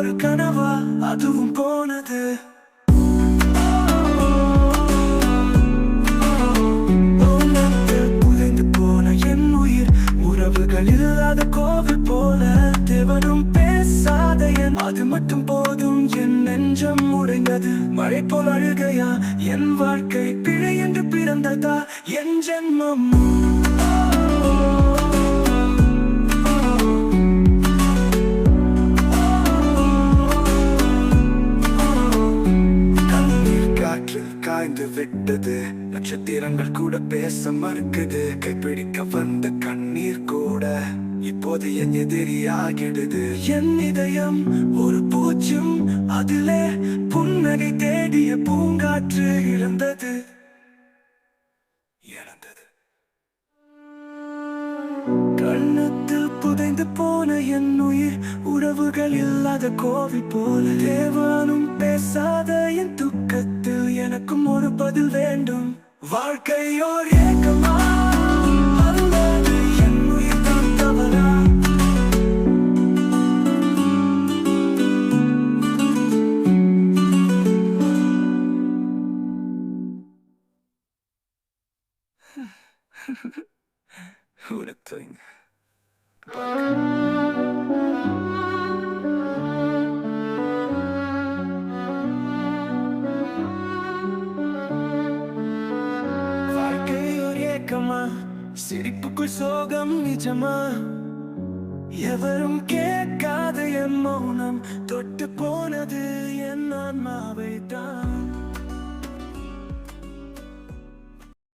ஒரு கனவா அதுவும் போனது. புதைந்து போன என் உயிர் உறவுகள் இல்லாத கோவில் போல. தேவனும் பேசாத என் அது மட்டும் போதும். என் நெஞ்சம் உடைந்தது மழை போல் அழுகையா. என் வாழ்க்கை பிழை என்று பிறந்ததா என் ஜென்மம். காய்ந்து விட்டது, நட்சத்திரங்கள் கூட பேச மறுக்குது. கைப்பிடிக்க வந்த கண்ணீர் கூட இப்போது என் எதிரியாகிடுது. என் இதயம் ஒரு பூச்சும், அதிலே புன்னகை தேடிய பூங்காற்று இழந்தது. கண்ணத்தில் புதைந்து போன என் உயிர் உறவுகள் இல்லாத கோவில் போல. தேவனும் பேசாத என் துக்கத்தில் எனக்கும் ஒரு பதில் வேண்டும். வாழ்க்கையோர் ஏக்கமா அல்லது என் உயிர் தான் தவறா? Who'd have thought? வாழ்க்கை ஒரு ஏக்கமா, சிரிப்புக்குள் சோகம் நிஜமா? எவரும் கேட்காத என் மௌனம் தொட்டு போனது என் ஆன்மாவை தான்.